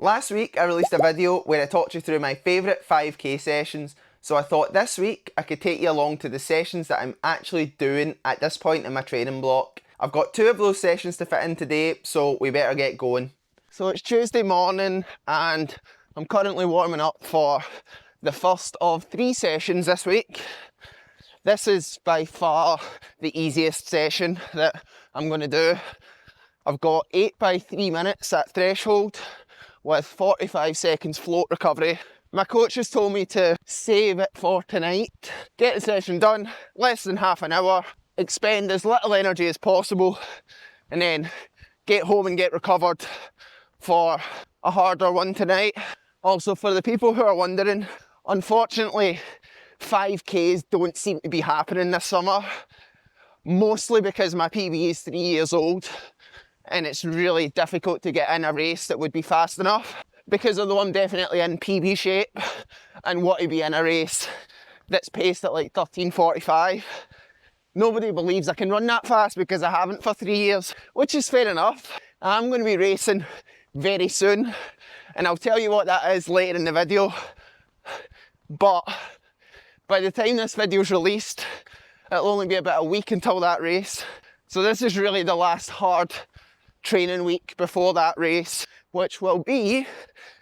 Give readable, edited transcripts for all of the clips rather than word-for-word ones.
Last week I released a video where I talked you through my favourite 5k sessions, so I thought this week I could take you along to the sessions that I'm actually doing at this point in my training block. I've got 2 of those sessions to fit in today, so we better get going. So it's Tuesday morning and I'm currently warming up for the first of 3 sessions this week. This is by far the easiest session that I'm going to do. I've got 8 by 3 minutes at threshold with 45 seconds float recovery. My coach has told me to save it for tonight, get the session done, less than half an hour, expend as little energy as possible, and then get home and get recovered for a harder one tonight. Also, for the people who are wondering, unfortunately 5Ks don't seem to be happening this summer, mostly because my PB is 3 years old and it's really difficult to get in a race that would be fast enough. Because although I'm definitely in PB shape and want to be in a race that's paced at like 13:45, nobody believes I can run that fast because I haven't for 3 years, which is fair enough. I'm going to be racing very soon and I'll tell you what that is later in the video. But by the time this video is released, it'll only be about a week until that race. So this is really the last hard training week before that race, which will be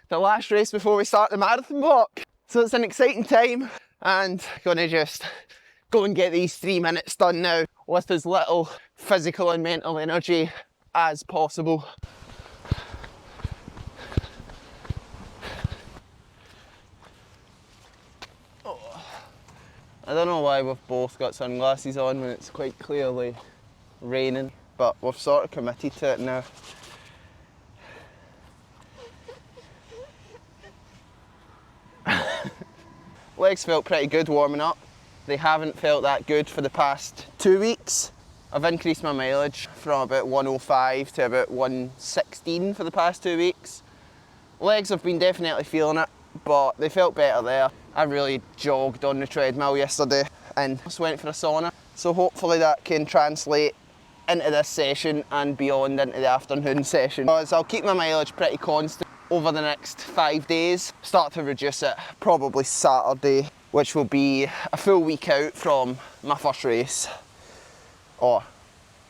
the last race before we start the marathon block. So it's an exciting time and gonna just go and get these 3 minutes done now with as little physical and mental energy as possible. I don't know why we've both got sunglasses on when it's quite clearly raining, but we've sort of committed to it now. Legs felt pretty good warming up. They haven't felt that good for the past 2 weeks. I've increased my mileage from about 105 to about 116 for the past 2 weeks. Legs have been definitely feeling it, but they felt better there. I really jogged on the treadmill yesterday and just went for a sauna. So hopefully that can translate into this session and beyond into the afternoon session. Because I'll keep my mileage pretty constant over the next 5 days. Start to reduce it probably Saturday, which will be a full week out from my first race. Or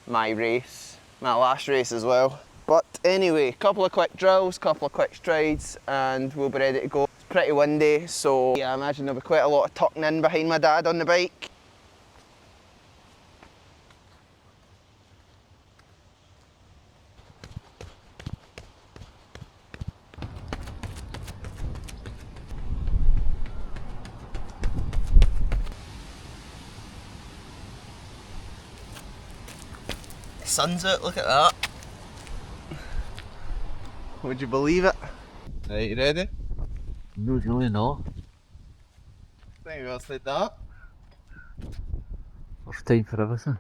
my race, my last race as well. But anyway, couple of quick drills, couple of quick strides and we'll be ready to go. It's pretty windy, so yeah, I imagine there'll be quite a lot of tucking in behind my dad on the bike. The sun's out, look at that. Would you believe it? Are you ready? No, really not. Think we'll slide that. First time for everything.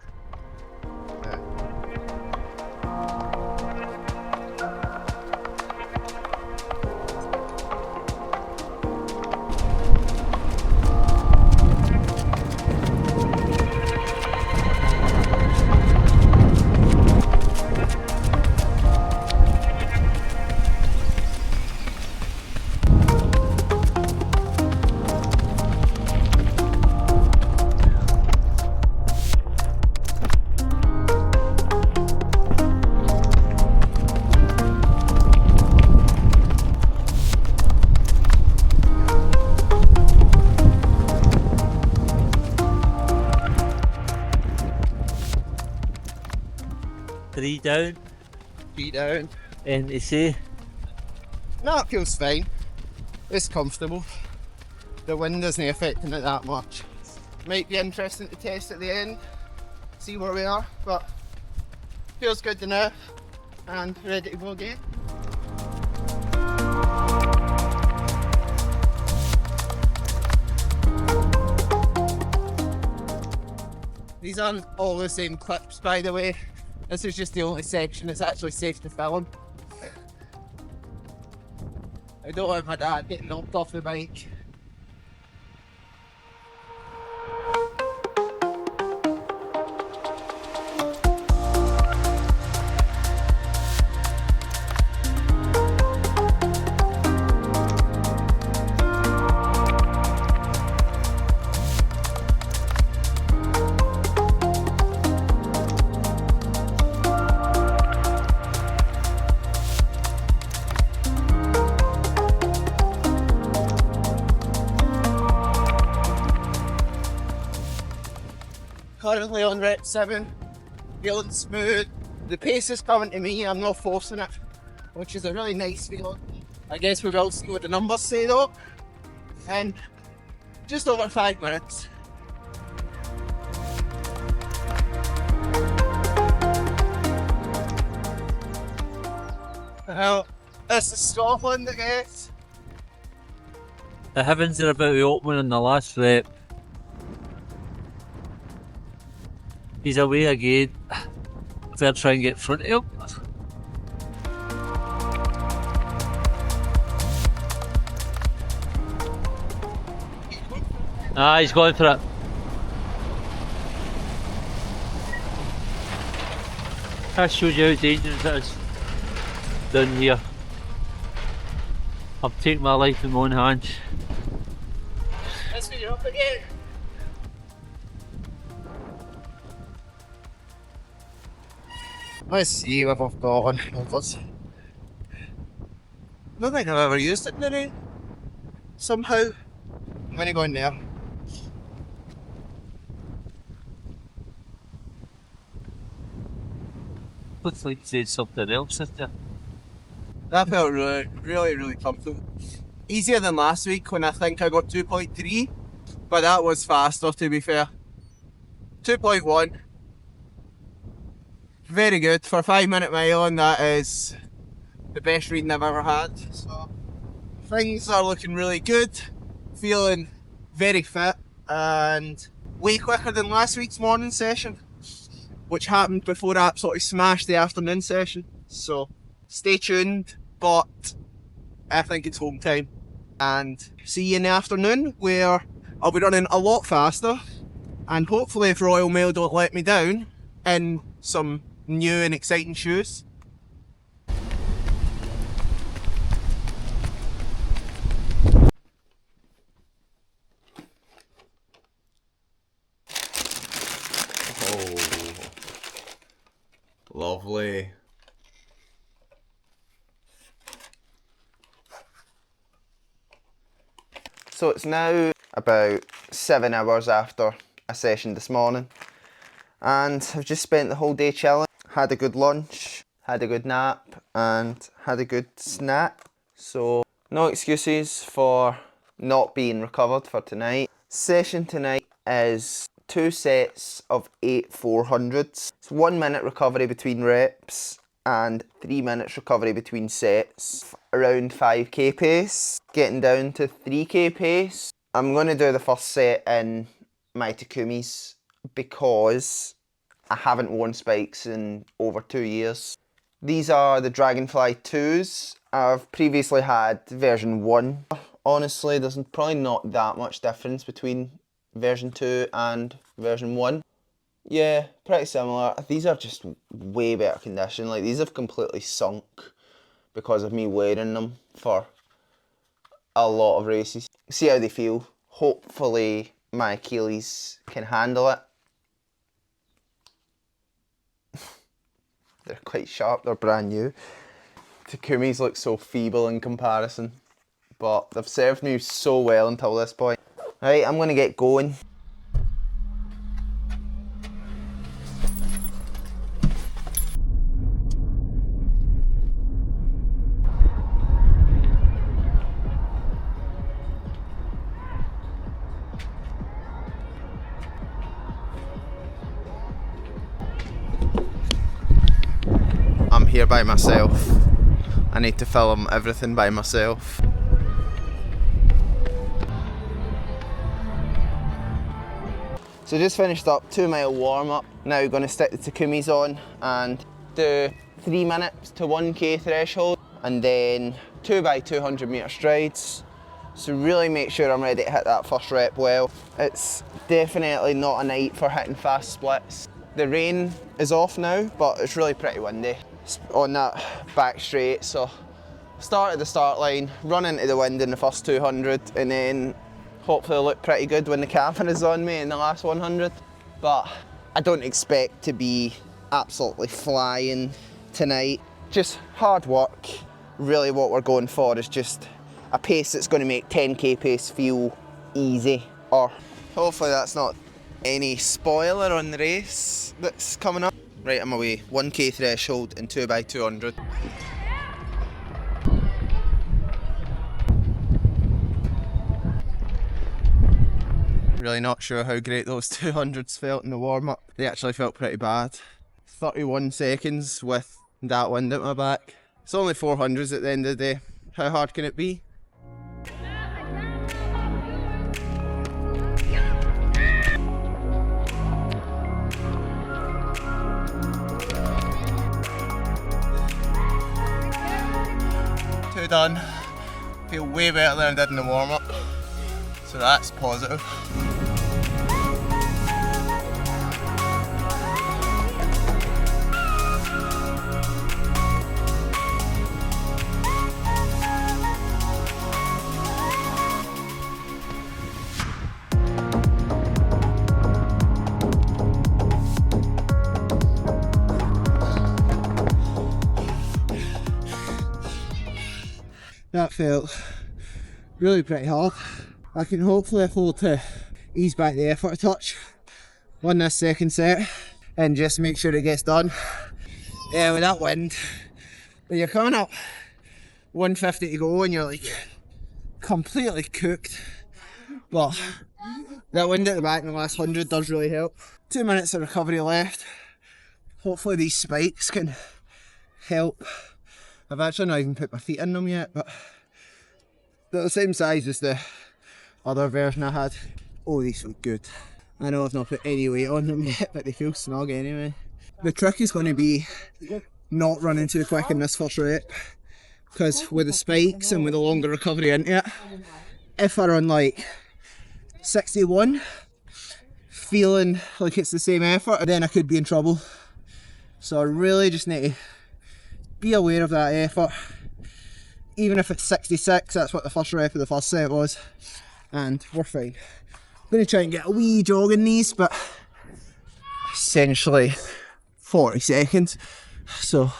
Three down, Feet down. NTC. No, it feels fine. It's comfortable. The wind isn't affecting it that much. Might be interesting to test at the end, see where we are, but feels good enough and ready to go again. These aren't all the same clips, by the way. This is just the only section that's actually safe to film. I don't want my dad getting knocked off the bike. currently on rep 7, feeling smooth. The pace is coming to me, I'm not forcing it, which is a really nice feeling. I guess we will see what the numbers say though. And just over 5 minutes. Well, this is Scotland, I guess. The heavens are about to open in the last rep. He's away again. They're trying to get front of him. Ah, he's going for it. That shows you how dangerous it is down here. I've taken my life in my own hands. Let's get you up again. Let's see what I've got on. I don't think I've ever used it today. Somehow. I'm gonna go in there. Looks like he said something else, isn't it? That felt really comfortable. Easier than last week when I think I got 2.3, but that was faster to be fair. 2.1. Very good. For a 5-minute mile, and that is the best reading I've ever had. So things are looking really good. Feeling very fit and way quicker than last week's morning session, which happened before I absolutely smashed the afternoon session. So stay tuned, but I think it's home time. And see you in the afternoon where I'll be running a lot faster, and hopefully if Royal Mail don't let me down, in some new and exciting shoes. Oh, lovely. So it's now about 7 hours after a session this morning, and I've just spent the whole day chilling. Had a good lunch, had a good nap, and had a good snack. So no excuses for not being recovered for tonight. Session tonight is 2 sets of 8 400s. It's 1 minute recovery between reps and 3 minutes recovery between sets. Around 5k pace, getting down to 3k pace. I'm going to do the first set in my Takumis because I haven't worn spikes in over 2 years. These are the Dragonfly 2s. I've previously had version 1. Honestly, there's probably not that much difference between version 2 and version 1. Yeah, pretty similar. These are just way better condition. Like, these have completely sunk because of me wearing them for a lot of races. See how they feel. Hopefully my Achilles can handle it. They're quite sharp, they're brand new. Takumis look so feeble in comparison, but they've served me so well until this point. Right, I'm going to get going. I'm here by myself. I need to film everything by myself. So just finished up 2 mile warm up. Now going to stick the Takumis on and do 3 minutes to 1k threshold, and then 2x200 metre strides. So really make sure I'm ready to hit that first rep well. It's definitely not a night for hitting fast splits. The rain is off now, but it's really pretty windy on that back straight. So start at the start line, run into the wind in the first 200, and then hopefully look pretty good when the camera is on me in the last 100. But I don't expect to be absolutely flying tonight. Just hard work. Really what we're going for is just a pace that's going to make 10k pace feel easy. Or hopefully that's not Any spoiler on the race that's coming up? Right, I'm away. 1k threshold and 2x200. Really not sure how great those 200s felt in the warm-up. They actually felt pretty bad. 31 seconds with that wind at my back. It's only 400s at the end of the day. How hard can it be? Two done. Feel way better than I did in the warm-up. So that's positive. That felt really pretty hard. I can hopefully afford to ease back the effort a touch, win this second set and just make sure it gets done. Yeah, with that wind, when you're coming up 150 to go and you're like completely cooked, but that wind at the back in the last 100 does really help. 2 minutes of recovery left. Hopefully these spikes can help. I've actually not even put my feet in them yet, but they're the same size as the other version I had. Oh, these feel good. I know I've not put any weight on them yet, but they feel snug anyway. The trick is going to be not running too quick in this first rep, because with the spikes and with the longer recovery into it, if I run like 61, feeling like it's the same effort, then I could be in trouble. So I really just need to be aware of that effort. Even if it's 66, that's what the first rep of the first set was, and we're fine. I'm going to try and get a wee jog in these, but essentially 40 seconds, so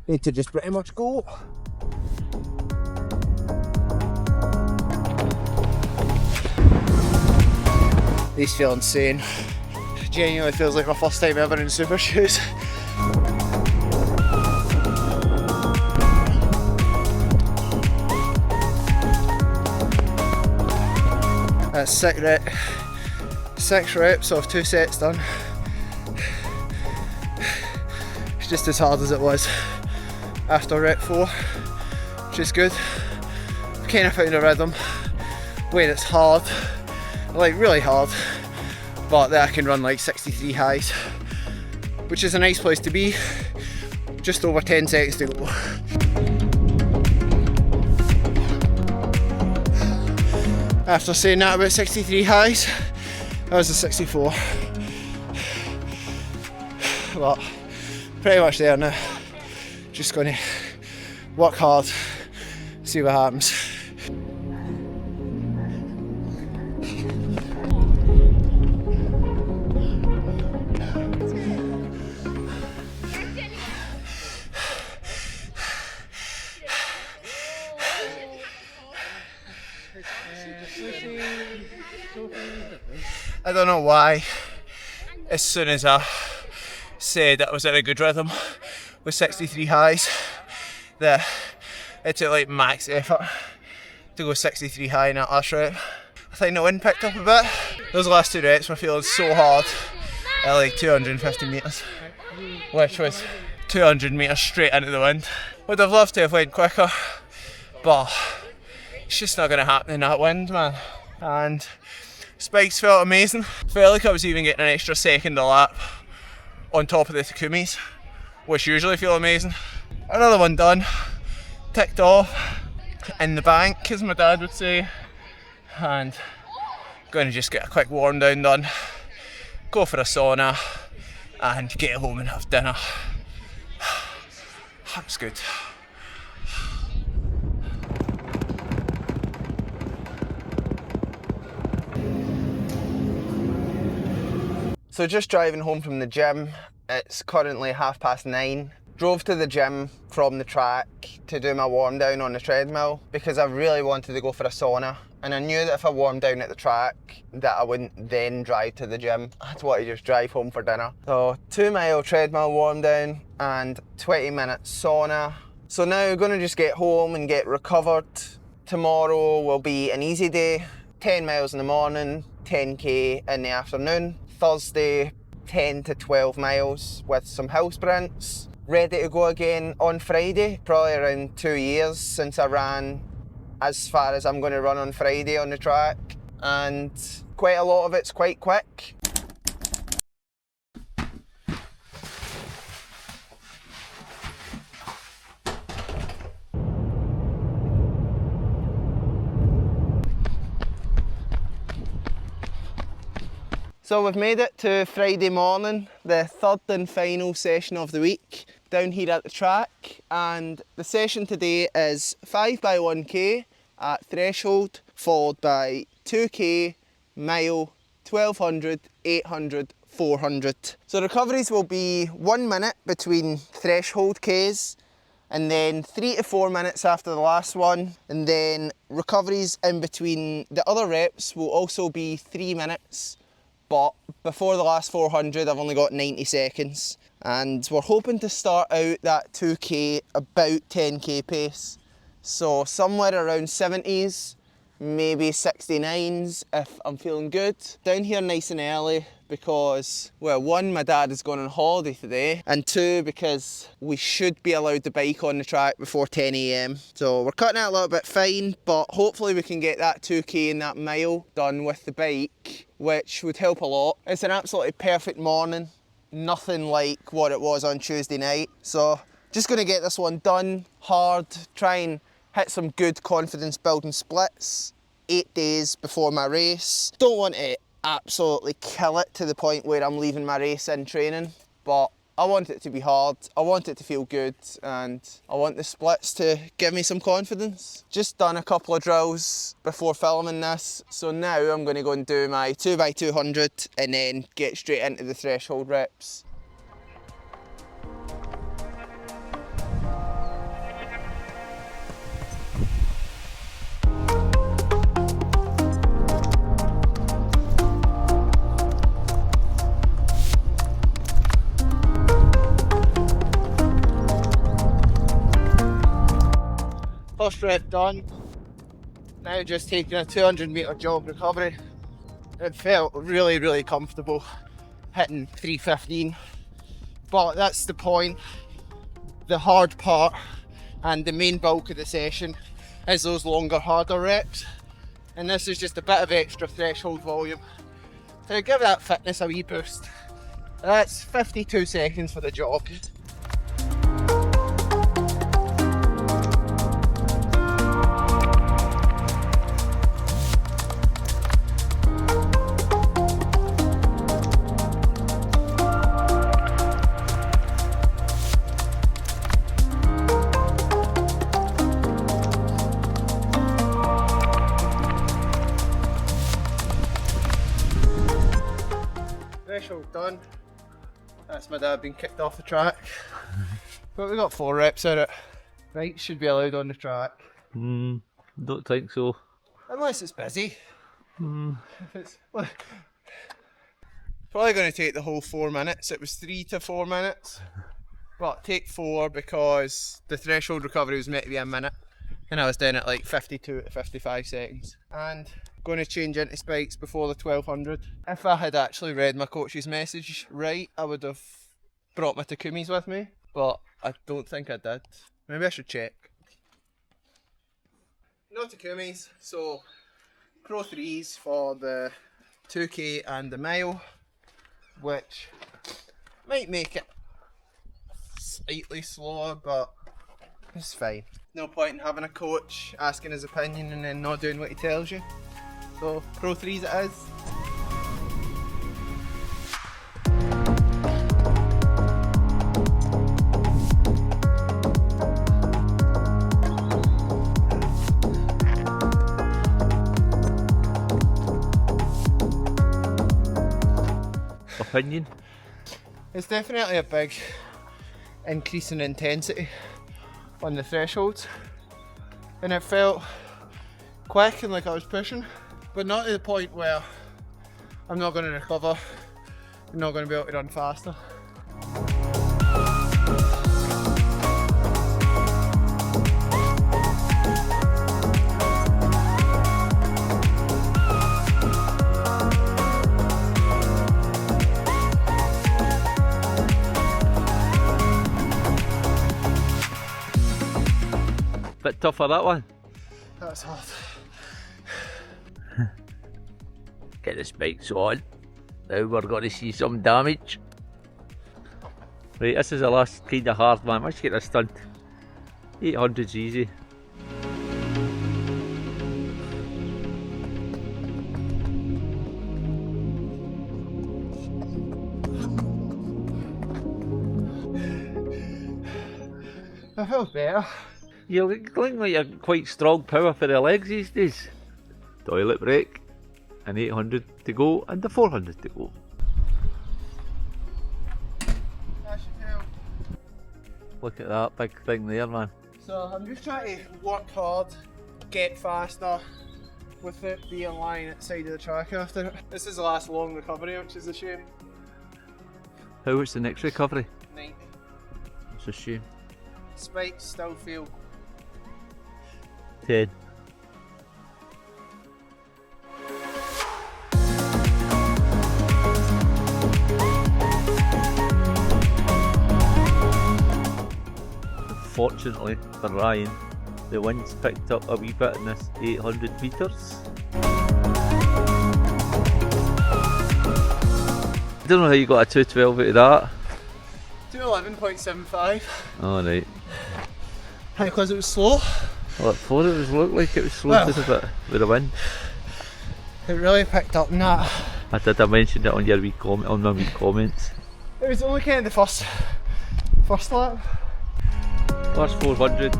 need to just pretty much go. These feel insane. Genuinely feels like my first time ever in super shoes. That's 6 reps of 2 sets done. It's just as hard as it was after rep 4, which is good. I've kind of found a rhythm where it's hard, like really hard, but then I can run like 63 highs, which is a nice place to be. Just over 10 seconds to go. After saying that about 63 highs, that was a 64. But pretty much there now. Just going to work hard, see what happens. I don't know why, as soon as I said I was in a good rhythm with 63 highs, that it took like max effort to go 63 high in that last rep. I think the wind picked up a bit. Those last 2 reps were feeling so hard at like 250 metres, which was 200 metres straight into the wind. Would have loved to have went quicker, but it's just not going to happen in that wind, man. And spikes felt amazing. Felt like I was even getting an extra second a lap on top of the Takumis, which usually feel amazing. Another one done, ticked off, in the bank as my dad would say, and going to just get a quick warm down done, go for a sauna and get home and have dinner. That's good. So just driving home from the gym. It's currently 9:30. drove to the gym from the track to do my warm down on the treadmill because I really wanted to go for a sauna, and I knew that if I warmed down at the track that I wouldn't then drive to the gym. I'd want to just drive home for dinner. So 2 mile treadmill warm down and 20-minute sauna. So now we're going to just get home and get recovered. Tomorrow will be an easy day, 10 miles in the morning, 10k in the afternoon. Thursday, 10 to 12 miles with some hill sprints. Ready to go again on Friday, probably around 2 years since I ran as far as I'm going to run on Friday on the track, and quite a lot of it's quite quick. So we've made it to Friday morning, the third and final session of the week, down here at the track, and the session today is 5x1k at threshold, followed by 2k, mile, 1200, 800, 400. So recoveries will be 1 minute between threshold Ks, and then 3 to 4 minutes after the last one, and then recoveries in between the other reps will also be 3 minutes. But before the last 400, I've only got 90 seconds. And we're hoping to start out that 2k about 10k pace. So somewhere around 70s, maybe 69s if I'm feeling good. Down here nice and early because, well, 1, my dad is going on holiday today, and 2, because we should be allowed to bike on the track before 10 AM. So we're cutting it a little bit fine, but hopefully we can get that 2k and that mile done with the bike, which would help a lot. It's an absolutely perfect morning, nothing like what it was on Tuesday night. So just going to get this one done hard, try and hit some good confidence building splits 8 days before my race. Don't want to absolutely kill it to the point where I'm leaving my race in training, but I want it to be hard, I want it to feel good, and I want the splits to give me some confidence. Just done a couple of drills before filming this, so now I'm going to go and do my 2x200 and then get straight into the threshold reps. First rep done. Now just taking a 200 metre jog recovery. It felt really, really comfortable hitting 3:15. But that's the point. The hard part and the main bulk of the session is those longer, harder reps. And this is just a bit of extra threshold volume to give that fitness a wee boost. That's 52 seconds for the jog. Threshold done. That's my dad being kicked off the track. But we got 4 reps out of it. Right, should be allowed on the track. Don't think so. Unless it's busy. If it's, probably going to take the whole 4 minutes. It was 3 to 4 minutes. But take 4 because the threshold recovery was meant to be a minute. And I was doing it like 52 to 55 seconds. And going to change into spikes before the 1200. If I had actually read my coach's message right, I would have brought my Takumis with me, but I don't think I did. Maybe I should check. No Takumis, so Pro 3s for the 2k and the mile, which might make it slightly slower, but it's fine. No point in having a coach asking his opinion and then not doing what he tells you. So, Pro 3s it is. Opinion? It's definitely a big increase in intensity on the thresholds, and it felt quick and like I was pushing, but not to the point where I'm not going to recover, I'm not going to be able to run faster. Bit tougher that one. That's hard. Get the spikes on. Now we're going to see some damage. Right, this is the last kind of hard one. Let's get this done. 800's easy. I feel better. You look like you're quite strong power for the legs these days. Toilet break, and 800 to go, and the 400 to go. That should help. Look at that big thing there, man. So I'm just trying to work hard, get faster, with it being lying at the side of the track after it. This is the last long recovery, which is a shame. How was the next recovery? 90. It's a shame. Spikes still feel 10. Fortunately for Ryan, the wind's picked up a wee bit in this 800 metres. I don't know how you got a 212 out of that. 211.75. Oh right. Because it was slow. Well, at 4 it looked like it was slow Well, just a bit with the wind. It really picked up in that. I mentioned it on your wee on my wee comments. It was only kind of the first lap. Last 400.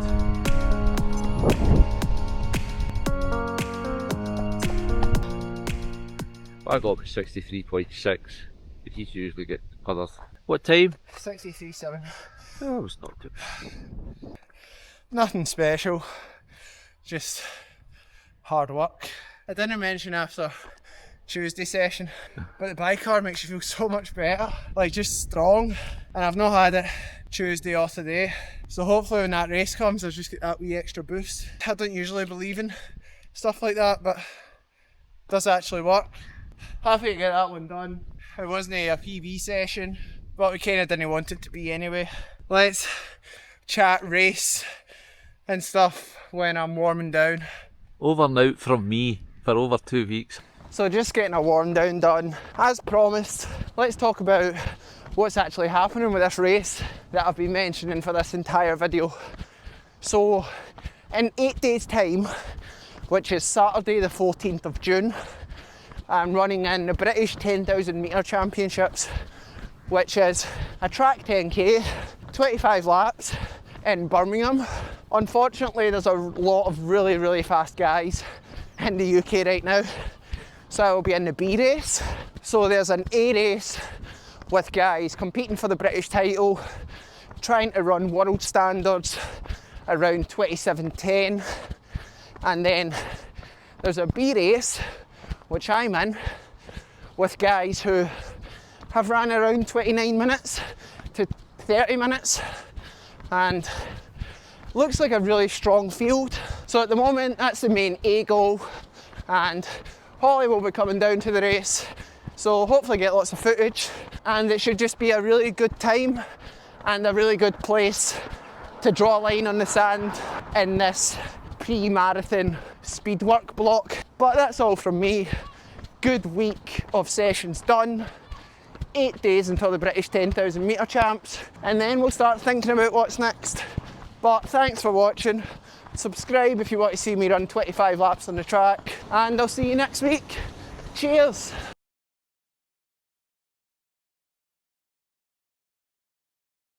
I got 63.6. But he's usually get others. What time? 63.7. Oh, it was not too bad. Nothing special, just hard work. I didn't mention after Tuesday session, but the bicar makes you feel so much better, like just strong, and I've not had it Tuesday or today, so hopefully when that race comes I'll just get that wee extra boost. I don't usually believe in stuff like that, but it does actually work. Happy to get that one done. It wasn't a PB session, but we kind of didn't want it to be anyway. Let's chat race and stuff when I'm warming down. Over and out from me for over 2 weeks. So just getting a warm down done. As promised, let's talk about what's actually happening with this race that I've been mentioning for this entire video. So in 8 days time, which is Saturday the 14th of June, I'm running in the British 10,000 metre championships, which is a track 10k, 25 laps in Birmingham. Unfortunately, there's a lot of really fast guys in the UK right now, so I'll be in the B race. So there's an A race with guys competing for the British title, trying to run world standards around 27:10, and then there's a B race which I'm in with guys who have ran around 29 minutes to 30 minutes, and looks like a really strong field. So at the moment that's the main A goal, and Holly will be coming down to the race, so hopefully get lots of footage, and it should just be a really good time and a really good place to draw a line on the sand in this pre-marathon speed work block. But that's all from me. Good week of sessions done. 8 days until the British 10,000 metre champs, and then we'll start thinking about what's next. But thanks for watching. Subscribe if you want to see me run 25 laps on the track, and I'll see you next week. Cheers!